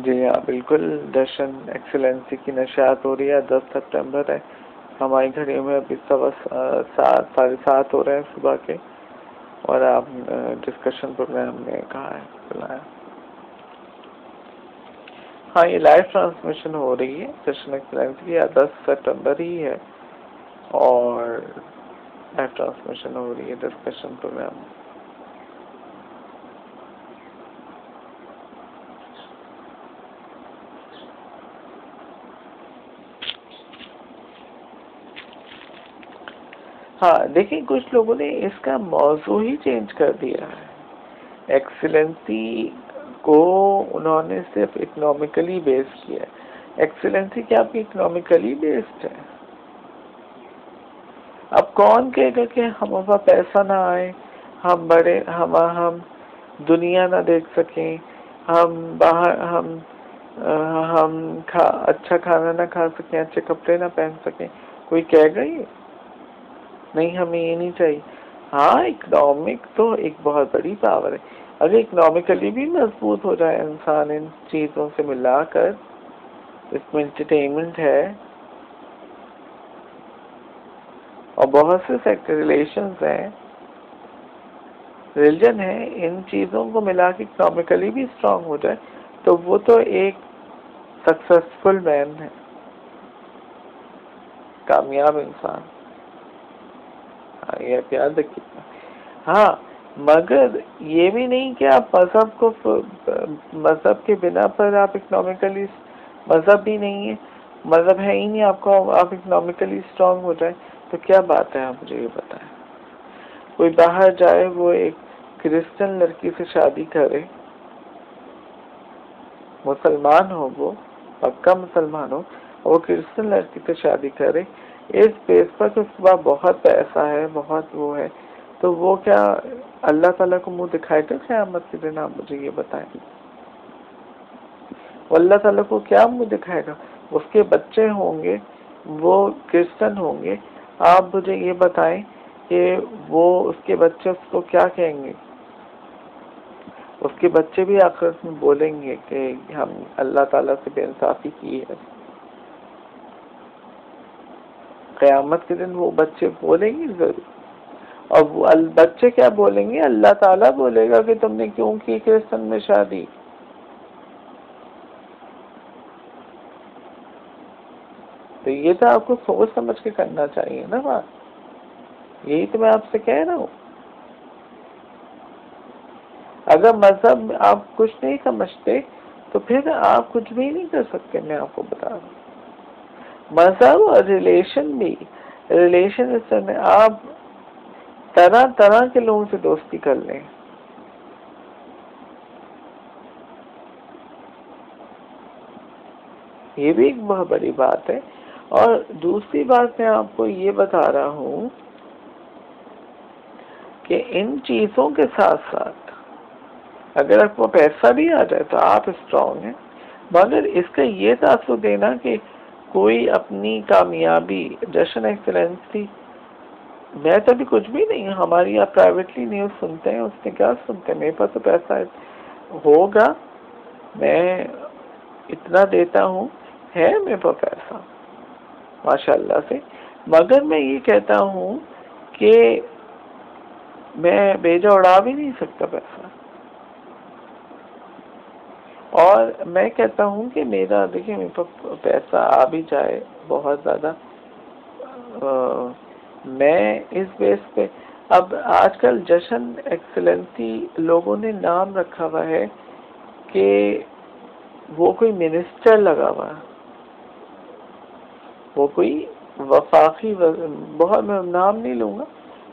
جی ہاں بالکل، جشن ایکسیلنسی کی نشریات ہو رہی ہے، 10 سپٹمبر ہے. ہماری گھڑی میں ابھی 7:30 ہو رہے ہیں صبح کے، اور آپ ڈسکشن پروگرام میں کہا ہے بلایا. ہاں یہ لائیو ٹرانسمیشن ہو رہی ہے جشن ایکسیلنسی کی، 10 سپٹمبر ہی ہے، اور لائیو ٹرانسمیشن ہو رہی ہے ڈسکشن پروگرام. ہاں دیکھیں، کچھ لوگوں نے اس کا موضوع ہی چینج کر دیا ہے. ایکسیلنسی کو انہوں نے صرف اکنامکلی بیس کیا ہے. ایکسیلنسی کیا آپ کی اکنامکلی بیسڈ ہے؟ اب کون کہے گا کہ ہمارے پاس پیسہ نہ آئے، ہم دنیا نہ دیکھ سکیں، ہم باہر اچھا کھانا نہ کھا سکیں، اچھے کپڑے نہ پہن سکیں؟ کوئی کہے گا یہ؟ نہیں، ہمیں یہ نہیں چاہیے. ہاں اکنامک تو ایک بہت بڑی پاور ہے. اگر اکنامکلی بھی مضبوط ہو جائے انسان ان چیزوں سے ملا کر، اس میں انٹرٹینمنٹ ہے اور بہت سے سیکٹر ریلیشنز ہیں، ریلیجن ہے، ان چیزوں کو ملا کے اکنامکلی بھی اسٹرانگ ہو جائے تو وہ تو ایک سکسیسفل مین ہے، کامیاب انسان. ہاں یہ یاد رکھیے. ہاں مگر یہ بھی نہیں کہ آپ مذہب کے بنا پر آپ اکنامکلی، مذہب بھی نہیں ہے، مذہب ہے ہی نہیں آپ کو، آپ اکنامکلی اسٹرانگ ہو جائے تو کیا بات ہے؟ آپ مجھے یہ بتائیں. کوئی باہر جائے، وہ ایک کرسچن لڑکی سے شادی کرے، مسلمان ہو، وہ پکا مسلمان ہو، وہ کرسچن لڑکی سے شادی کرے اس بیس پر کہ اس کے پاس بہت پیسہ ہے، بہت وہ ہے، تو وہ کیا اللہ تعالیٰ کو منہ دکھائے گا قیامت کے دن؟ آپ مجھے یہ بتائیں. وہ اللہ تعالیٰ کو کیا منہ دکھائے گا؟ اس کے بچے ہوں گے، وہ کرسچن ہوں گے، آپ مجھے یہ بتائیں کہ وہ اس کے بچے اس کو کیا کہیں گے؟ اس کے بچے بھی آخرت میں بولیں گے کہ ہم اللہ تعالیٰ سے بے انصافی کی ہے. قیامت کے دن وہ بچے بولیں گے ضرور. اور وہ بچے کیا بولیں گے؟ اللہ تعالیٰ بولے گا کہ تم نے کیوں کی کرسچن میں شادی. تو یہ تو آپ کو سوچ سمجھ کے کرنا چاہیے نا بات. یہی تو میں آپ سے کہہ رہا ہوں. اگر مذہب آپ کچھ نہیں سمجھتے تو پھر آپ کچھ بھی نہیں کر سکتے. میں آپ کو بتا رہا ہوں مذہب اور ریلیشن میں آپ طرح طرح کے لوگوں سے دوستی کر لیں. یہ بھی ایک بہت بڑی بات ہے. اور دوسری بات میں آپ کو یہ بتا رہا ہوں کہ ان چیزوں کے ساتھ ساتھ اگر آپ کو پیسہ بھی آ جائے تو آپ اسٹرانگ ہیں. مگر اس کا یہ تاثر دینا کہ کوئی اپنی کامیابی، جشن ایکسیلنسی، میں تو ابھی کچھ بھی نہیں. ہماری آپ پرائیویٹلی نیوز سنتے ہیں، اس نے کیا سنتے ہیں؟ میرے پاس تو پیسہ ہوگا، میں اتنا دیتا ہوں، ہے میرے پاس پیسہ ماشاء اللہ سے. مگر میں یہ کہتا ہوں کہ میں بیجا اڑا بھی نہیں سکتا پیسہ. اور میں کہتا ہوں کہ دیکھیں میرے پاس پیسہ آ بھی جائے بہت زیادہ، میں اس بیس پہ اب آج کل جشن ایکسیلنسی لوگوں نے نام رکھا ہوا ہے کہ وہ کوئی منسٹر لگا ہوا ہے، وہ کوئی وفاقی بہت، میں نام نہیں لوں گا،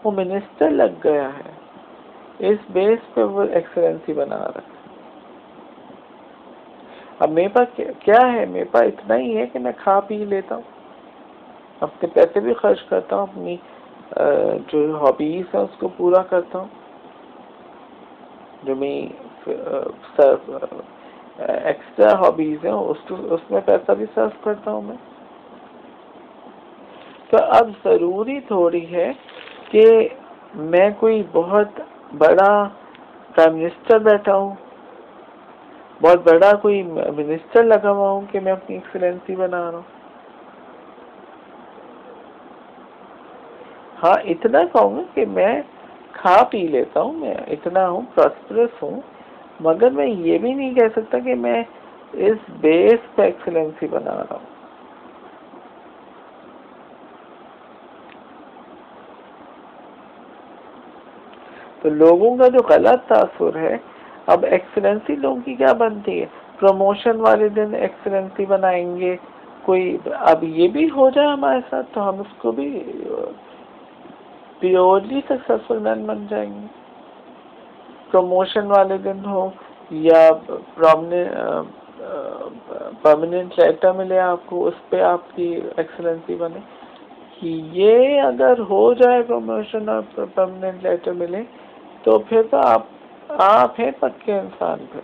وہ منسٹر لگ گیا ہے. اس بیس پہ وہ ایکسیلنسی بنا رہا ہے. اب میرے پاس کیا ہے؟ میرے پاس اتنا ہی ہے کہ میں کھا پی لیتا ہوں، اپنے پیسے بھی خرچ کرتا ہوں، اپنی جو ہابیز ہیں اس کو پورا کرتا ہوں، جو میں ایکسٹرا ہابیز ہیں اس میں پیسہ بھی صرف کرتا ہوں میں. تو اب ضروری تھوڑی ہے کہ میں کوئی بہت بڑا پرائم منسٹر بیٹھا ہوں بہت بڑا کوئی منسٹر لگا ہوا ہوں کہ میں اپنی ایکسلنسی بنا رہا ہوں. ہاں اتنا کہوں گا کہ میں کھا پی لیتا ہوں، میں اتنا ہوں، پراسپرس ہوں، مگر میں یہ بھی نہیں کہہ سکتا کہ میں اس بیس پہ ایکسلنسی بنا رہا ہوں. تو لوگوں کا جو غلط تاثر ہے، اب ایکسلنسی لوگوں کی کیا بنتی ہے؟ پروموشن والے دن ایکسلنسی بنائیں گے، کوئی اب یہ بھی ہو جائے ہمارے ساتھ تو ہم اس کو بھی پیورلی سکسیسفل مین بن جائیں گے. پروموشن والے دن ہو یا پرماننٹ لیٹر ملے آپ کو، اس پہ آپ کی ایکسلنسی بنے. یہ اگر ہو جائے پروموشن اور پرماننٹ لیٹر ملے تو پھر تو آپ ہیں پکے انسان. پھر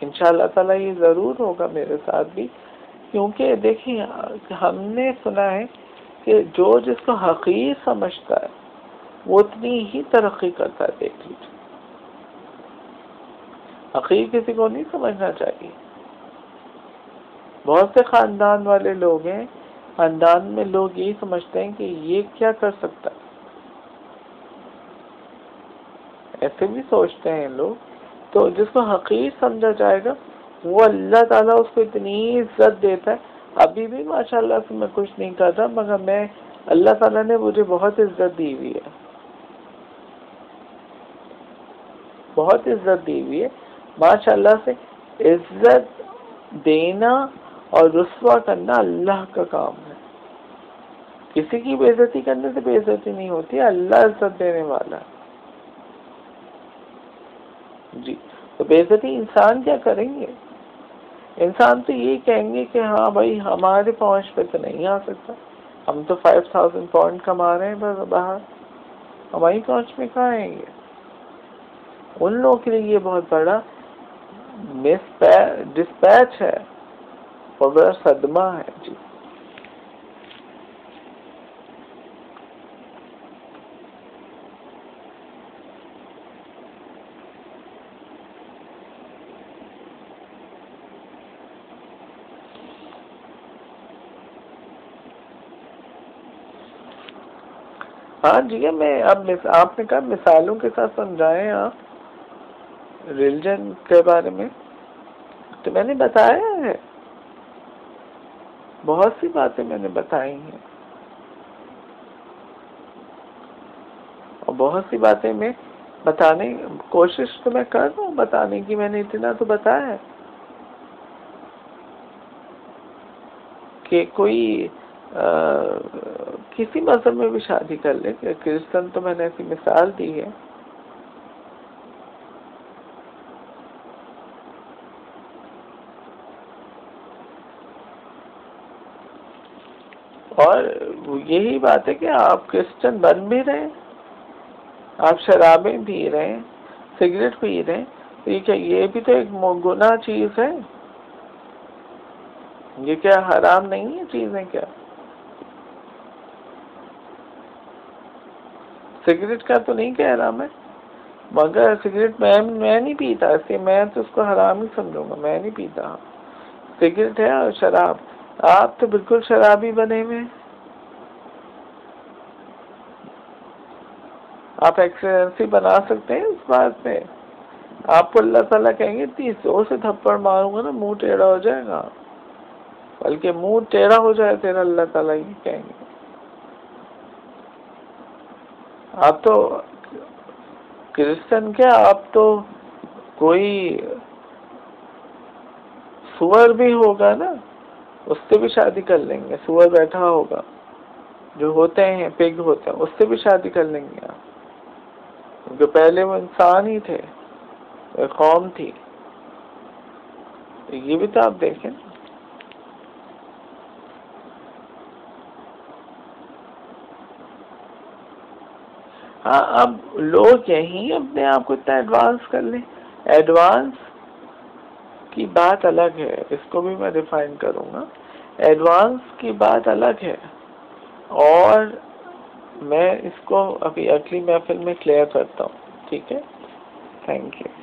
انشاءاللہ تعالیٰ یہ ضرور ہوگا میرے ساتھ بھی، کیونکہ دیکھیں ہم نے سنا ہے کہ جو جس کو حقیر سمجھتا ہے وہ اتنی ہی ترقی کرتا ہے. دیکھ لیجیے، حقیر کسی کو نہیں سمجھنا چاہیے. بہت سے خاندان والے لوگ ہیں، خاندان میں لوگ یہی سمجھتے ہیں کہ یہ کیا کر سکتا ہے، ایسے بھی سوچتے ہیں لوگ. تو جس کو حقیر سمجھا جائے گا وہ اللہ تعالیٰ اس کو اتنی عزت دیتا ہے. ابھی بھی ماشاءاللہ سے میں کچھ نہیں کرتا، مگر میں اللہ تعالیٰ نے مجھے بہت عزت دی ہوئی ہے، بہت عزت دی ہوئی ہے. ماشاءاللہ سے عزت دینا اور رسوا کرنا اللہ کا کام ہے. کسی کی بے عزتی کرنے سے بے عزتی نہیں ہوتی، اللہ عزت دینے والا ہے. جی، تو بے عزتی انسان کیا کریں گے؟ انسان تو یہی کہیں گے کہ ہاں بھائی ہمارے پہنچ پہ تو نہیں آ سکتا، ہم تو 5000 پاؤنڈ کما رہے ہیں باہر، ہماری پہنچ میں کہاں آئیں گے؟ ان لوگوں کے لیے یہ بہت بڑا ڈسپیچ ہے اور بڑا صدمہ ہے. جی ہاں جی، میں اب آپ نے کہا مثالوں کے ساتھ سمجھائیں آپ ریلیجن کے بارے میں، تو میں نے بتایا ہے، بہت سی باتیں میں نے بتائی ہیں، اور بہت سی باتیں میں بتانے کوشش تو میں کر رہا ہوں بتانے کی. میں نے اتنا تو بتایا ہے کہ کوئی کسی مذہب میں بھی شادی کر لے. کرسچن تو میں نے ایسی مثال دی ہے. اور یہی بات ہے کہ آپ کرسچن بن بھی رہے ہیں، آپ شرابیں پی رہے ہیں، سگریٹ پی رہے ہیں، ٹھیک ہے، یہ بھی تو ایک گناہ چیز ہے. یہ کیا حرام نہیں ہے چیزیں؟ کیا سگریٹ کا تو نہیں کہہ رہا میں، مگر سگریٹ میں نہیں پیتا، اس لیے میں تو اس کو حرام ہی سمجھوں گا. میں نہیں پیتا. سگریٹ ہے اور شراب، آپ تو بالکل شرابی بنے ہوئے ہیں. آپ ایکسلنسی بنا سکتے ہیں اس بات پہ. آپ کو اللہ تعالیٰ کہیں گے 30 زور سے تھپڑ ماروں گا نا منہ ٹیڑھا ہو جائے گا، بلکہ منہ ٹیڑھا ہو جائے تیرا، اللہ تعالیٰ یہ کہیں گے. آپ تو کرسچن کیا، آپ تو کوئی سور بھی ہوگا نا، اس سے بھی شادی کر لیں گے. سور بیٹھا ہوگا جو ہوتے ہیں، پگ ہوتے ہیں، اس سے بھی شادی کر لیں گے آپ، کیونکہ پہلے وہ انسان ہی تھے، ایک قوم تھی. یہ بھی تو آپ دیکھیں. ہاں اب لوگ یہیں اپنے آپ کو اتنا ایڈوانس کر لیں. ایڈوانس کی بات الگ ہے، اس کو بھی میں ڈیفائن کروں گا. ایڈوانس کی بات الگ ہے، اور میں اس کو ابھی اگلی محفل میں کلیئر کرتا ہوں. ٹھیک ہے، تھینک یو.